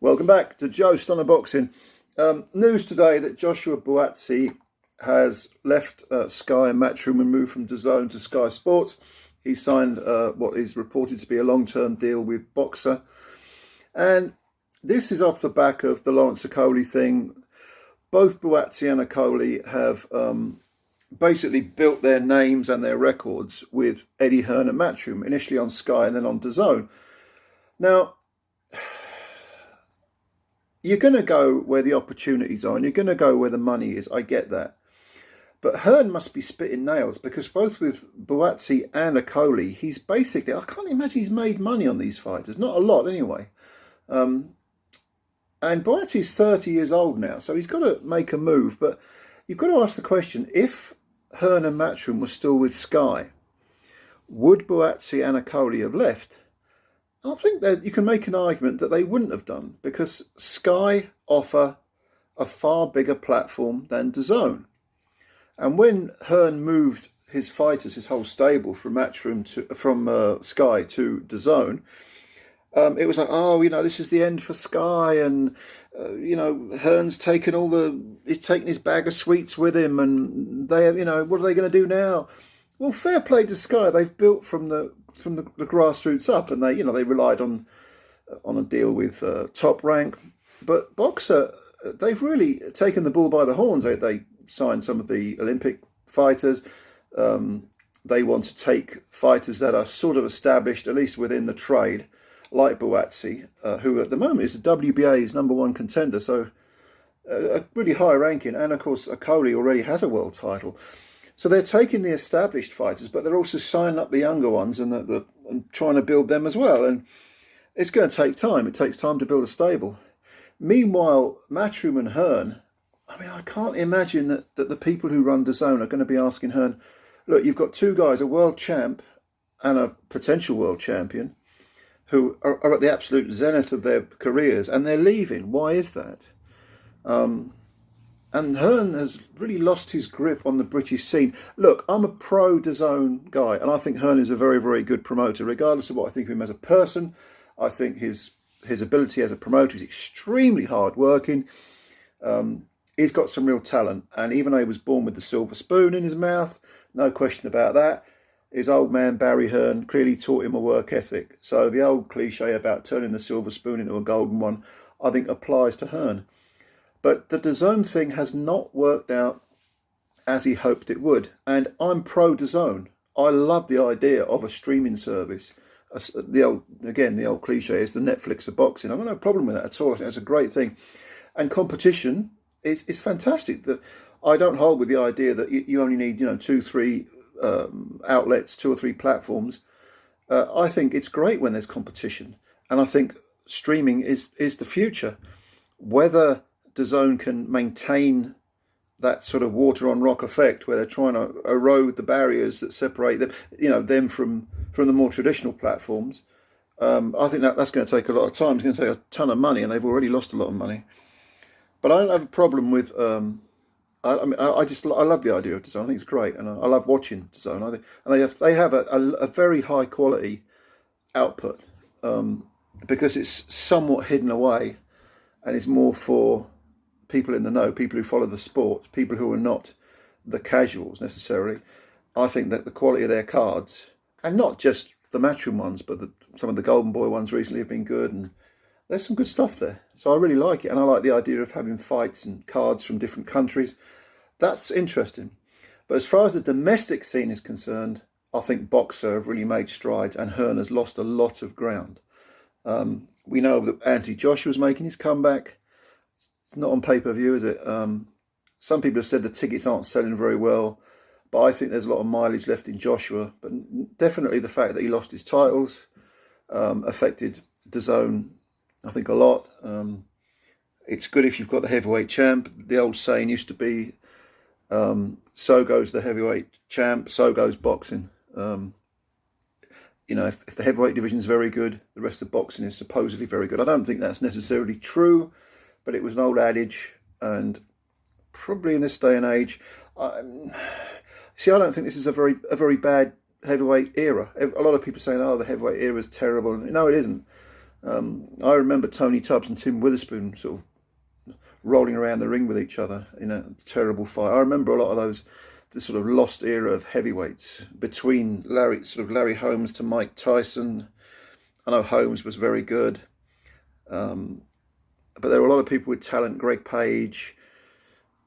Welcome back to Joe Stunner Boxing. News today that Joshua Buatsi has left Sky and Matchroom and moved from DAZN to Sky Sports. He signed what is reported to be a long-term deal with Boxer. And this is off the back of the Lawrence Okolie thing. Both Buatsi and Okolie have basically built their names and their records with Eddie Hearn and Matchroom, initially on Sky and then on DAZN. Now, you're going to go where the opportunities are and you're going to go where the money is. I get that. But Hearn must be spitting nails, because both with Buatsi and Okolie, he's basically, I can't imagine he's made money on these fighters. Not a lot anyway. And Buatsi's 30 years old now, so he's got to make a move. But you've got to ask the question, if Hearn and Matchroom were still with Sky, would Buatsi and Okolie have left? I think that you can make an argument that they wouldn't have done, because Sky offer a far bigger platform than DAZN. And when Hearn moved his fighters, his whole stable, from Matchroom from Sky to DAZN, it was like, oh, this is the end for Sky, and Hearn's taken he's taken his bag of sweets with him, and they, what are they going to do now? Well, fair play to Sky. They've built from the grassroots up, and they relied on a deal with Top Rank. But Boxer, they've really taken the bull by the horns. They signed some of the Olympic fighters. They want to take fighters that are sort of established, at least within the trade, like Buatsi, who at the moment is the WBA's #1 contender, so a really high ranking. And of course, Okolie already has a world title. So they're taking the established fighters, but they're also signing up the younger ones and trying to build them as well. And it's going to take time. It takes time to build a stable. Meanwhile, Matchroom and Hearn, I can't imagine that the people who run DAZN are going to be asking Hearn, look, you've got two guys, a world champ and a potential world champion, who are at the absolute zenith of their careers, and they're leaving. Why is that? And Hearn has really lost his grip on the British scene. Look, I'm a pro DAZN guy, and I think Hearn is a very, very good promoter, regardless of what I think of him as a person. I think his ability as a promoter is extremely hard-working. He's got some real talent, and even though he was born with the silver spoon in his mouth, no question about that, his old man Barry Hearn clearly taught him a work ethic. So the old cliche about turning the silver spoon into a golden one, I think applies to Hearn. But the DAZN thing has not worked out as he hoped it would. And I'm pro DAZN. I love the idea of a streaming service. The old cliche is the Netflix of boxing. I've got no problem with that at all. I think that's a great thing. And competition is fantastic. I don't hold with the idea that you only need 2-3 outlets, 2 or 3 platforms. I think it's great when there's competition. And I think streaming is the future. Whether DAZN can maintain that sort of water on rock effect, where they're trying to erode the barriers that separate them, them from the more traditional platforms. I think that's going to take a lot of time. It's going to take a ton of money, and they've already lost a lot of money. But I don't have a problem with. I love the idea of DAZN. I think it's great, and I love watching DAZN. And they have a very high quality output because it's somewhat hidden away, and it's more for people in the know, people who follow the sport, people who are not the casuals necessarily. I think that the quality of their cards, and not just the Matchroom ones, but some of the Golden Boy ones recently have been good, and there's some good stuff there. So I really like it, and I like the idea of having fights and cards from different countries. That's interesting. But as far as the domestic scene is concerned, I think Boxer have really made strides, and Hearn has lost a lot of ground. We know that Anthony Joshua's making his comeback. It's not on pay-per-view, is it? Some people have said the tickets aren't selling very well, but I think there's a lot of mileage left in Joshua. But definitely the fact that he lost his titles affected DAZN, I think, a lot. It's good if you've got the heavyweight champ. The old saying used to be, so goes the heavyweight champ, so goes boxing. If the heavyweight division is very good, the rest of boxing is supposedly very good. I don't think that's necessarily true, but it was an old adage, and probably in this day and age, I don't think this is a very bad heavyweight era. A lot of people saying, "Oh, the heavyweight era is terrible." No, it isn't. I remember Tony Tubbs and Tim Witherspoon sort of rolling around the ring with each other in a terrible fight. I remember a lot of those, the sort of lost era of heavyweights between Larry Holmes to Mike Tyson. I know Holmes was very good, but there were a lot of people with talent. Greg Page,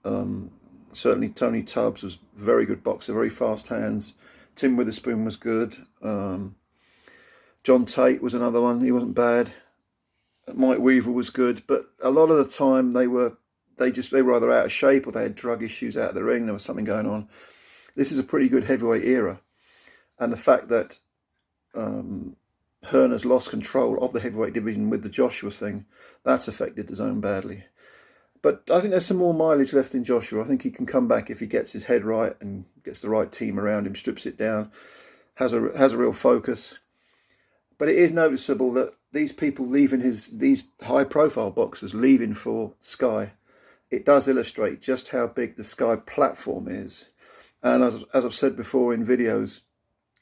certainly Tony Tubbs was a very good boxer, very fast hands. Tim Witherspoon was good. John Tate was another one. He wasn't bad. Mike Weaver was good, but a lot of the time they were either out of shape or they had drug issues out of the ring. There was something going on. This is a pretty good heavyweight era, and the fact that Hearn has lost control of the heavyweight division with the Joshua thing, that's affected DAZN badly. But I think there's some more mileage left in Joshua. I think he can come back if he gets his head right and gets the right team around him, strips it down, has a real focus. But it is noticeable that these people leaving these high-profile boxers leaving for Sky, it does illustrate just how big the Sky platform is. And as I've said before in videos,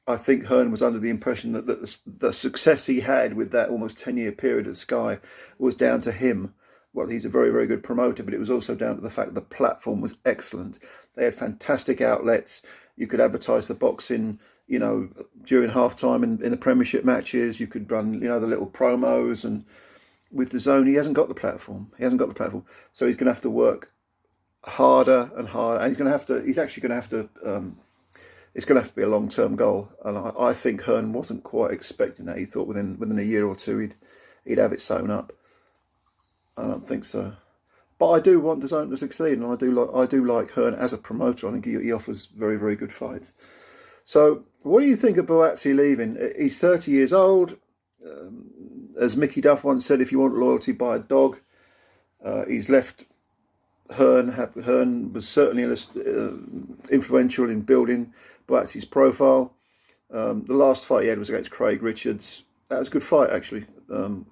I think Hearn was under the impression that the success he had with that almost 10-year period at Sky was down to him. Well, he's a very, very good promoter, but it was also down to the fact that the platform was excellent. They had fantastic outlets. You could advertise the boxing, you know, during halftime in the Premiership matches. You could run, you know, the little promos. And with DAZN, he hasn't got the platform. So he's going to have to work harder and harder. And he's actually going to have to, it's going to have to be a long-term goal. And I think Hearn wasn't quite expecting that. He thought within a year or two he'd have it sewn up. I don't think so, but I do want DAZN to succeed, and I do like Hearn as a promoter. I think he offers very, very good fights. So, what do you think of Buatsi leaving? He's 30 years old. As Mickey Duff once said, "If you want loyalty, buy a dog." He's left. Hearn was certainly influential in building Buatsi's profile. The last fight he had was against Craig Richards. That was a good fight, actually.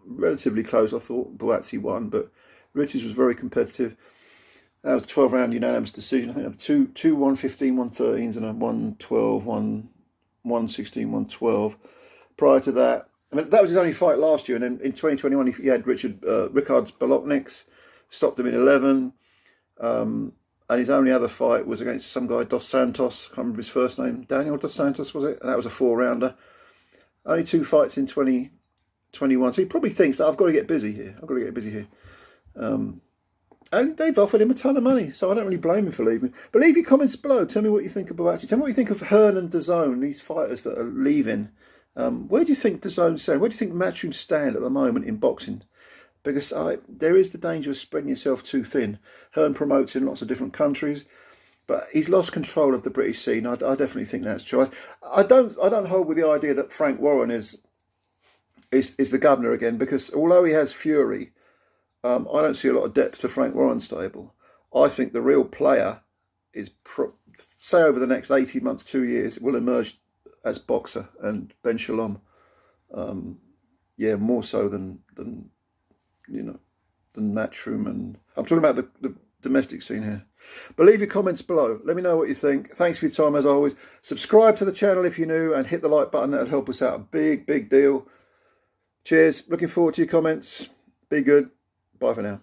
Relatively close, I thought. Buatsi won, but Richards was very competitive. That was a 12-round unanimous decision. I think there were two 115, 113s and a 112, 116, 112. Prior to that, I mean, that was his only fight last year. And then in 2021, he had Ricards Bolotniks, stopped him in 11. And his only other fight was against some guy, Dos Santos. I can't remember his first name. Daniel Dos Santos, was it? And that was a 4-rounder. Only 2 fights in 2021. So he probably thinks that I've got to get busy here. And they've offered him a ton of money, so I don't really blame him for leaving. But leave your comments below. Tell me what you think of Buatsi. Tell me what you think of Hearn and DAZN, these fighters that are leaving. Where do you think DAZN stand? Where do you think Matchroom stand at the moment in boxing? Because there is the danger of spreading yourself too thin. Hearn promotes in lots of different countries, but he's lost control of the British scene. I definitely think that's true. I don't hold with the idea that Frank Warren is the governor again, because although he has fury, I don't see a lot of depth to Frank Warren's stable. I think the real player is, say over the next 18 months, 2 years, will emerge as boxer and Ben Shalom. More so than Matchroom, and I'm talking about the domestic scene here. But leave your comments below. Let me know what you think. Thanks for your time as always. Subscribe to the channel if you're new, and hit the like button. That'll help us out a big, big deal. Cheers. Looking forward to your comments. Be good. Bye for now.